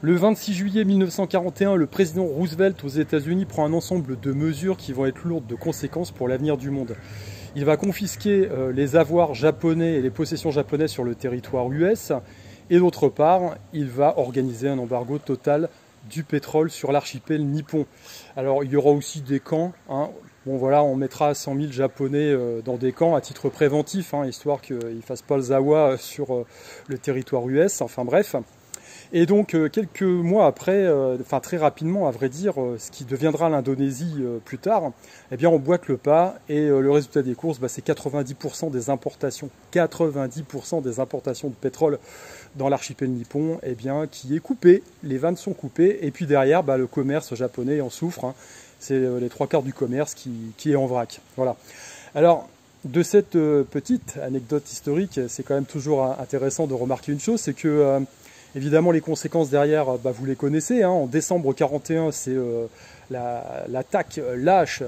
Le 26 juillet 1941, le président Roosevelt aux États-Unis prend un ensemble de mesures qui vont être lourdes de conséquences pour l'avenir du monde. Il va confisquer les avoirs japonais et les possessions japonaises sur le territoire US. Et d'autre part, il va organiser un embargo total du pétrole sur l'archipel nippon. Alors il y aura aussi des camps, hein. Bon voilà, on mettra 100 000 Japonais dans des camps à titre préventif, hein, histoire qu'ils ne fassent pas le zawa sur le territoire US, enfin bref. Et donc quelques mois après, enfin très rapidement à vrai dire, ce qui deviendra l'Indonésie plus tard, eh bien on boite le pas et le résultat des courses, bah, c'est 90% des importations, 90% des importations de pétrole dans l'archipel nippon, eh bien qui est coupé, les vannes sont coupées et puis derrière, bah, le commerce japonais en souffre, hein. C'est les trois quarts du commerce qui est en vrac. Voilà. Alors de cette petite anecdote historique, c'est quand même toujours intéressant de remarquer une chose, c'est que évidemment, les conséquences derrière, bah, vous les connaissez, hein. En décembre 1941, c'est l'attaque lâche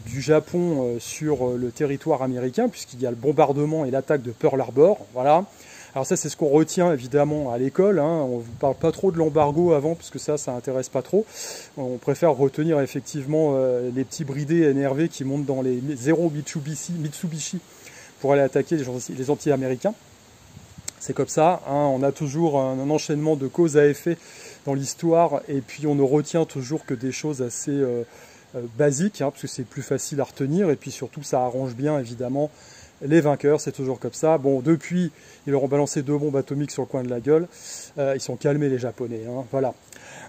du Japon sur le territoire américain, puisqu'il y a le bombardement et l'attaque de Pearl Harbor. Voilà. Alors ça, c'est ce qu'on retient évidemment à l'école, hein. On ne vous parle pas trop de l'embargo avant, puisque ça n'intéresse pas trop. On préfère retenir effectivement les petits bridés énervés qui montent dans les zéro Mitsubishi pour aller attaquer les anti-américains. C'est comme ça, hein, on a toujours un enchaînement de cause à effet dans l'histoire et puis on ne retient toujours que des choses assez basiques, hein, parce que c'est plus facile à retenir et puis surtout ça arrange bien évidemment les vainqueurs, c'est toujours comme ça. Bon, depuis, ils leur ont balancé 2 bombes atomiques sur le coin de la gueule, ils sont calmés les Japonais, hein, voilà.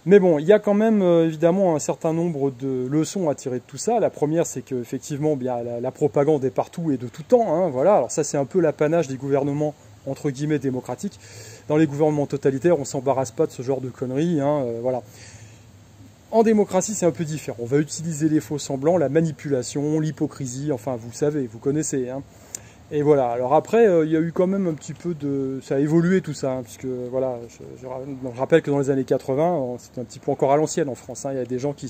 Mais bon, il y a quand même évidemment un certain nombre de leçons à tirer de tout ça. La première, c'est qu'effectivement, bien la propagande est partout et de tout temps, hein, voilà. Alors ça, c'est un peu l'apanage des gouvernements entre guillemets démocratiques. Dans les gouvernements totalitaires, on ne s'embarrasse pas de ce genre de conneries, hein, voilà. En démocratie, c'est un peu différent. On va utiliser les faux semblants, la manipulation, l'hypocrisie, enfin, vous savez, vous connaissez, hein. Et voilà. Alors après, il y a eu quand même un petit peu de... Ça a évolué tout ça, hein, puisque voilà, je rappelle que dans les années 80, c'était un petit peu encore à l'ancienne en France, hein, il y avait des gens qui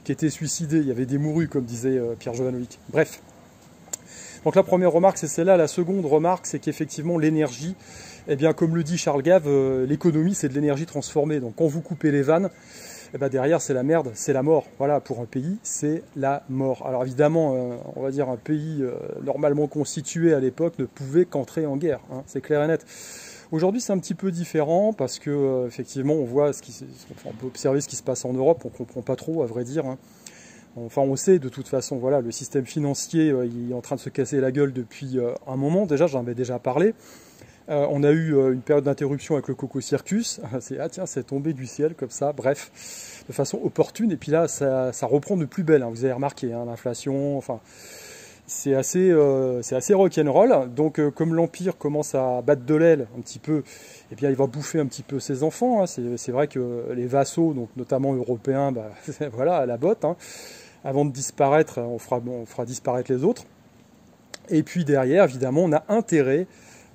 étaient suicidés, il y avait des mourus, comme disait Pierre Jovanovic. Bref. Donc la première remarque, c'est celle-là. La seconde remarque, c'est qu'effectivement, l'énergie, eh bien, comme le dit Charles Gave, l'économie, c'est de l'énergie transformée. Donc quand vous coupez les vannes, eh bien, derrière, c'est la merde, c'est la mort. Voilà, pour un pays, c'est la mort. Alors évidemment, on va dire un pays normalement constitué à l'époque ne pouvait qu'entrer en guerre, hein, c'est clair et net. Aujourd'hui, c'est un petit peu différent parce que effectivement, on voit on peut observer ce qui se passe en Europe, on ne comprend pas trop, à vrai dire, hein. Enfin, on sait de toute façon, voilà, le système financier, il est en train de se casser la gueule depuis un moment. Déjà, j'en avais déjà parlé. On a eu une période d'interruption avec le Coco Circus. Ah tiens, c'est tombé du ciel comme ça. Bref, de façon opportune. Et puis là, ça reprend de plus belle, hein. Vous avez remarqué, hein, l'inflation. Enfin, c'est assez rock'n'roll. Donc, comme l'Empire commence à battre de l'aile un petit peu, eh bien, il va bouffer un petit peu ses enfants, hein. C'est vrai que les vassaux, donc notamment européens, bah, voilà, à la botte, hein. Avant de disparaître, on fera disparaître les autres. Et puis derrière, évidemment, on a intérêt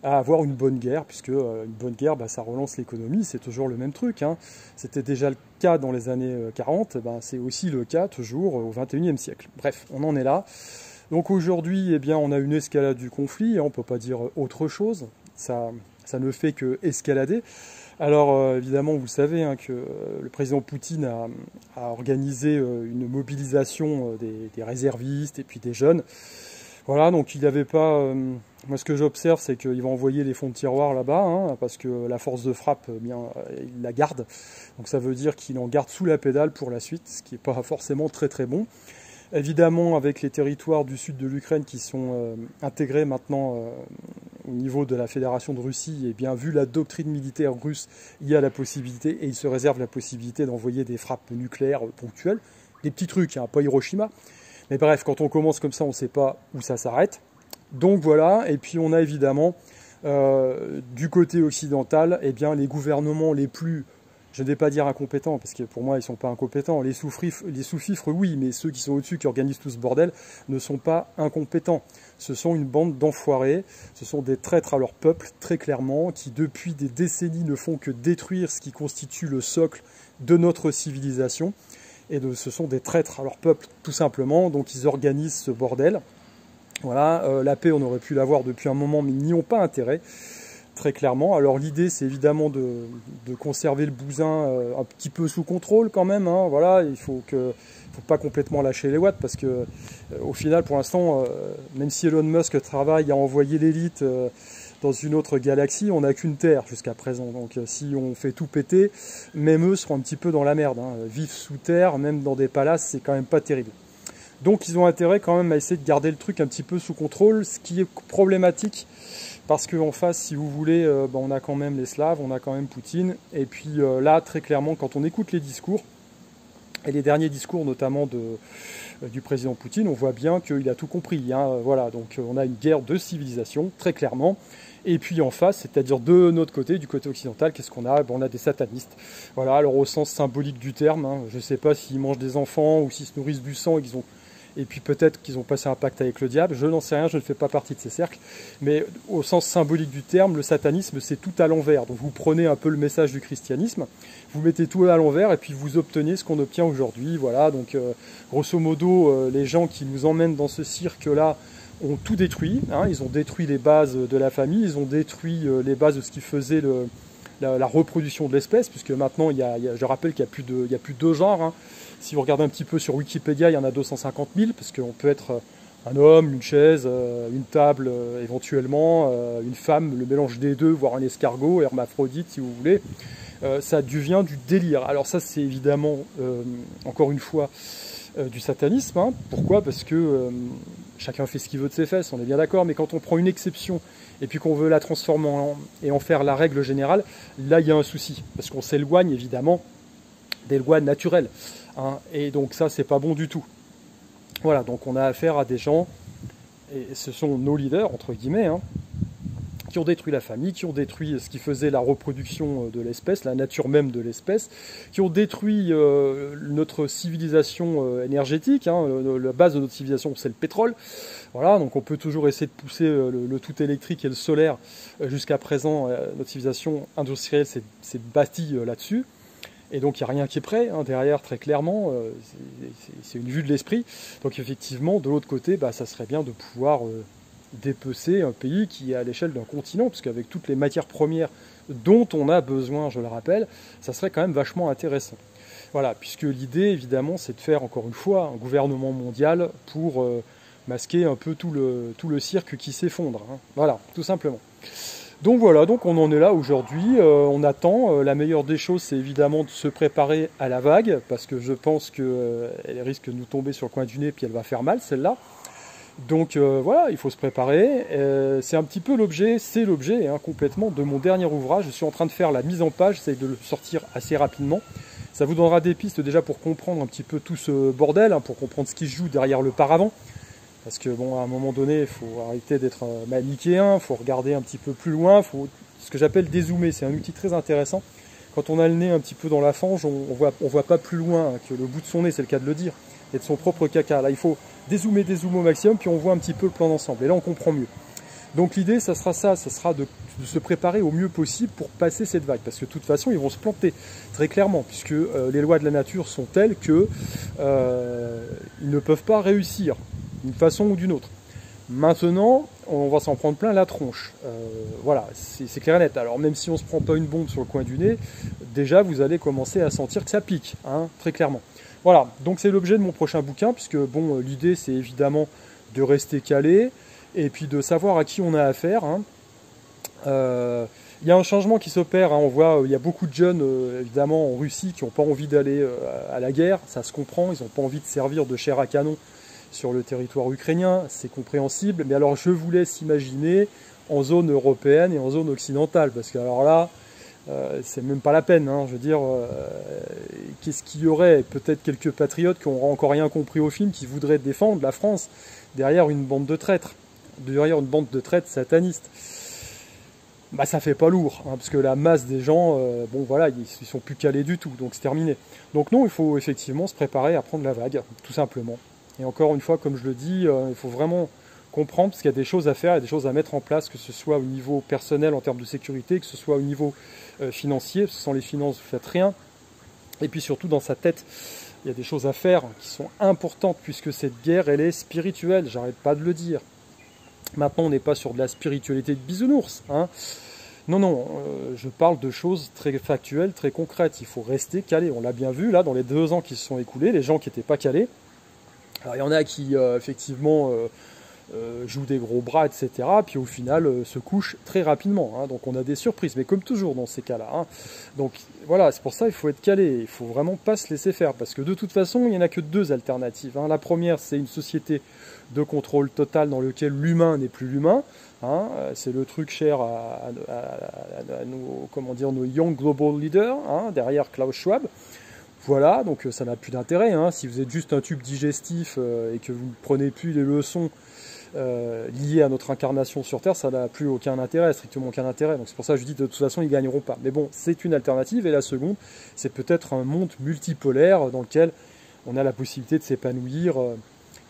à avoir une bonne guerre, puisque une bonne guerre, bah, ça relance l'économie, c'est toujours le même truc, hein. C'était déjà le cas dans les années 40, bah, c'est aussi le cas toujours au XXIe siècle. Bref, on en est là. Donc aujourd'hui, eh bien, on a une escalade du conflit, hein, on ne peut pas dire autre chose, ça ne fait que escalader. Alors évidemment, vous savez, hein, que le président Poutine a organisé une mobilisation des réservistes et puis des jeunes. Voilà, donc il n'avait pas... moi, ce que j'observe, c'est qu'il va envoyer les fonds de tiroir là-bas, hein, parce que la force de frappe, bien, il la garde. Donc ça veut dire qu'il en garde sous la pédale pour la suite, ce qui n'est pas forcément très très bon. Évidemment, avec les territoires du sud de l'Ukraine qui sont intégrés maintenant au niveau de la Fédération de Russie, et bien vu la doctrine militaire russe, il y a la possibilité, et il se réserve la possibilité d'envoyer des frappes nucléaires ponctuelles, des petits trucs, hein, pas Hiroshima. Mais bref, quand on commence comme ça, on ne sait pas où ça s'arrête. Donc voilà, et puis on a évidemment du côté occidental, eh bien, les gouvernements les plus... Je ne vais pas dire incompétents, parce que pour moi, ils ne sont pas incompétents. Les sous-fifres, oui, mais ceux qui sont au-dessus, qui organisent tout ce bordel, ne sont pas incompétents. Ce sont une bande d'enfoirés, ce sont des traîtres à leur peuple, très clairement, qui depuis des décennies ne font que détruire ce qui constitue le socle de notre civilisation. Et ce sont des traîtres à leur peuple, tout simplement, donc ils organisent ce bordel. Voilà, la paix, on aurait pu l'avoir depuis un moment, mais ils n'y ont pas intérêt. très clairement. Alors l'idée, c'est évidemment de conserver le bousin un petit peu sous contrôle quand même, hein. Voilà, il faut pas complètement lâcher les watts, parce que au final, pour l'instant, même si Elon Musk travaille à envoyer l'élite dans une autre galaxie, on n'a qu'une Terre jusqu'à présent. Donc si on fait tout péter, même eux seront un petit peu dans la merde, hein. Vivre sous terre, même dans des palaces, c'est quand même pas terrible. Donc ils ont intérêt quand même à essayer de garder le truc un petit peu sous contrôle, ce qui est problématique, parce qu'en face, si vous voulez, on a quand même les Slaves, on a quand même Poutine, et puis là, très clairement, quand on écoute les discours, et les derniers discours notamment du président Poutine, on voit bien qu'il a tout compris, hein. Voilà, donc on a une guerre de civilisation, très clairement. Et puis en face, c'est-à-dire de notre côté, du côté occidental, qu'est-ce qu'on a? On a des satanistes. Voilà, alors au sens symbolique du terme, hein. Je ne sais pas s'ils mangent des enfants ou s'ils se nourrissent du sang et puis peut-être qu'ils ont passé un pacte avec le diable, je n'en sais rien, je ne fais pas partie de ces cercles, mais au sens symbolique du terme, le satanisme, c'est tout à l'envers. Donc vous prenez un peu le message du christianisme, vous mettez tout à l'envers et puis vous obtenez ce qu'on obtient aujourd'hui. Voilà, donc grosso modo, les gens qui nous emmènent dans ce cirque-là ont tout détruit, hein. Ils ont détruit les bases de la famille, ils ont détruit les bases de ce qui faisait la reproduction de l'espèce, puisque maintenant, je rappelle qu'il n'y a plus de genres, hein. Si vous regardez un petit peu sur Wikipédia, il y en a 250 000, parce qu'on peut être un homme, une chaise, une table, éventuellement, une femme, le mélange des deux, voire un escargot, hermaphrodite si vous voulez. Ça devient du délire. Alors ça, c'est évidemment, encore une fois, du satanisme, hein. Pourquoi? Parce que chacun fait ce qu'il veut de ses fesses, on est bien d'accord, mais quand on prend une exception et puis qu'on veut la transformer et en faire la règle générale, là il y a un souci, parce qu'on s'éloigne évidemment des lois naturelles, hein. Et donc ça, c'est pas bon du tout. Voilà, donc on a affaire à des gens, et ce sont nos leaders, entre guillemets, hein, qui ont détruit la famille, qui ont détruit ce qui faisait la reproduction de l'espèce, la nature même de l'espèce, qui ont détruit notre civilisation énergétique, hein. La base de notre civilisation, c'est le pétrole. Voilà, donc on peut toujours essayer de pousser le tout électrique et le solaire. Jusqu'à présent, notre civilisation industrielle s'est bâtie là-dessus. Et donc il n'y a rien qui est prêt, hein, derrière, très clairement, c'est une vue de l'esprit. Donc effectivement, de l'autre côté, ça serait bien de pouvoir dépecer un pays qui est à l'échelle d'un continent, parce qu'avec toutes les matières premières dont on a besoin, je le rappelle, ça serait quand même vachement intéressant. Voilà, puisque l'idée, évidemment, c'est de faire, encore une fois, un gouvernement mondial pour masquer un peu tout le cirque qui s'effondre, hein. Voilà, tout simplement. Donc voilà, donc on en est là aujourd'hui, on attend. La meilleure des choses, c'est évidemment de se préparer à la vague, parce que je pense qu'elle risque de nous tomber sur le coin du nez, puis elle va faire mal, celle-là. Donc voilà, il faut se préparer. C'est un petit peu l'objet, hein, complètement de mon dernier ouvrage. Je suis en train de faire la mise en page, j'essaie de le sortir assez rapidement. Ça vous donnera des pistes déjà pour comprendre un petit peu tout ce bordel, hein, pour comprendre ce qui se joue derrière le paravent. Parce que bon, à un moment donné, il faut arrêter d'être manichéen, il faut regarder un petit peu plus loin, faut ce que j'appelle dézoomer. C'est un outil très intéressant. Quand on a le nez un petit peu dans la fange, on voit pas plus loin que le bout de son nez, c'est le cas de le dire, et de son propre caca. Là, il faut dézoomer au maximum, puis on voit un petit peu le plan d'ensemble. Et là, on comprend mieux. Donc l'idée, ça sera de se préparer au mieux possible pour passer cette vague. Parce que de toute façon, ils vont se planter, très clairement, puisque les lois de la nature sont telles que ils ne peuvent pas réussir d'une façon ou d'une autre. Maintenant, on va s'en prendre plein la tronche. Voilà, c'est clair et net. Alors même si on ne se prend pas une bombe sur le coin du nez, déjà vous allez commencer à sentir que ça pique, hein, très clairement. Voilà, donc c'est l'objet de mon prochain bouquin, puisque bon, l'idée c'est évidemment de rester calé, et puis de savoir à qui on a affaire, hein. Il y a un changement qui s'opère, hein. On voit, il y a beaucoup de jeunes, évidemment, en Russie, qui n'ont pas envie d'aller à la guerre, ça se comprend, ils n'ont pas envie de servir de chair à canon sur le territoire ukrainien, c'est compréhensible, mais alors je vous laisse imaginer en zone européenne et en zone occidentale, parce que alors là, c'est même pas la peine, hein. Je veux dire, qu'est-ce qu'il y aurait? Peut-être quelques patriotes qui n'auront encore rien compris au film, qui voudraient défendre la France derrière une bande de traîtres, satanistes. Ça fait pas lourd, hein, parce que la masse des gens, bon voilà, ils sont plus calés du tout, donc c'est terminé. Donc non, il faut effectivement se préparer à prendre la vague, tout simplement. Et encore une fois, comme je le dis, il faut vraiment comprendre, parce qu'il y a des choses à faire, il y a des choses à mettre en place, que ce soit au niveau personnel en termes de sécurité, que ce soit au niveau financier, parce que sans les finances, vous ne faites rien. Et puis surtout dans sa tête, il y a des choses à faire qui sont importantes, puisque cette guerre, elle est spirituelle, j'arrête pas de le dire. Maintenant, on n'est pas sur de la spiritualité de bisounours, hein. Non, non, je parle de choses très factuelles, très concrètes. Il faut rester calé. On l'a bien vu là dans les 2 ans qui se sont écoulés, les gens qui n'étaient pas calés. Alors il y en a qui effectivement jouent des gros bras, etc. Puis au final se couchent très rapidement. Hein. Donc on a des surprises, mais comme toujours dans ces cas-là. Hein. Donc voilà, c'est pour ça qu'il faut être calé. Il faut vraiment pas se laisser faire, parce que de toute façon, il n'y en a que 2 alternatives. Hein. La première, c'est une société de contrôle total dans lequel l'humain n'est plus l'humain. Hein. C'est le truc cher à nos, comment dire, nos young global leaders, hein, derrière Klaus Schwab. Voilà, donc ça n'a plus d'intérêt. Hein. Si vous êtes juste un tube digestif et que vous ne prenez plus les leçons liées à notre incarnation sur Terre, ça n'a plus aucun intérêt, strictement aucun intérêt. Donc c'est pour ça que je dis de toute façon ils ne gagneront pas. Mais bon, c'est une alternative. Et la seconde, c'est peut-être un monde multipolaire dans lequel on a la possibilité de s'épanouir.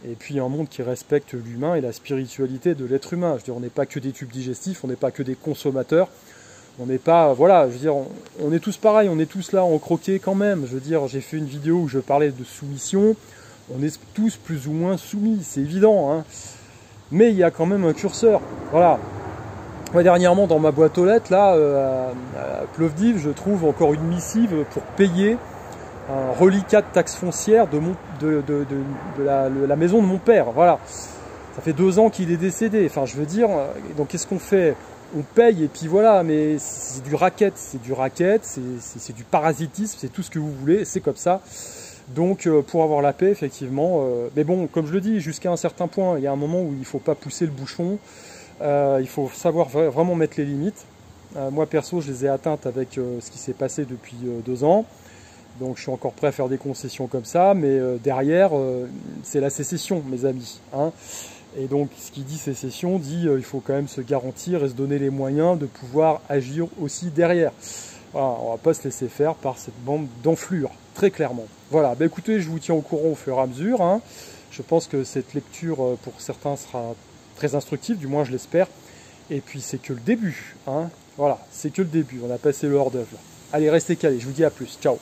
Et puis un monde qui respecte l'humain et la spiritualité de l'être humain. Je veux dire, on n'est pas que des tubes digestifs, on n'est pas que des consommateurs. On n'est pas, voilà, je veux dire, on est tous pareils, on est tous là en croquet quand même. Je veux dire, j'ai fait une vidéo où je parlais de soumission. On est tous plus ou moins soumis, c'est évident. Hein. Mais il y a quand même un curseur. Voilà. Moi, dernièrement, dans ma boîte aux lettres, là, à Plovdiv, je trouve encore une missive pour payer un reliquat de taxe foncière de la maison de mon père. Voilà. Ça fait 2 ans qu'il est décédé. Enfin, je veux dire, donc qu'est-ce qu'on fait? On paye et puis voilà, mais c'est du racket, c'est du parasitisme, c'est tout ce que vous voulez, c'est comme ça. Donc pour avoir la paix, effectivement, mais bon, comme je le dis, jusqu'à un certain point, il y a un moment où il ne faut pas pousser le bouchon, il faut savoir vraiment mettre les limites. Moi perso, je les ai atteintes avec ce qui s'est passé depuis 2 ans, donc je suis encore prêt à faire des concessions comme ça, mais derrière, c'est la sécession, mes amis. Hein. Et donc, ce qui dit sécession dit il faut quand même se garantir et se donner les moyens de pouvoir agir aussi derrière. Voilà, on ne va pas se laisser faire par cette bande d'enflures, très clairement. Voilà, bah écoutez, je vous tiens au courant au fur et à mesure. Hein. Je pense que cette lecture, pour certains, sera très instructive, du moins je l'espère. Et puis, c'est que le début. Hein. Voilà, c'est que le début. On a passé le hors-d'œuvre. Allez, restez calés. Je vous dis à plus. Ciao.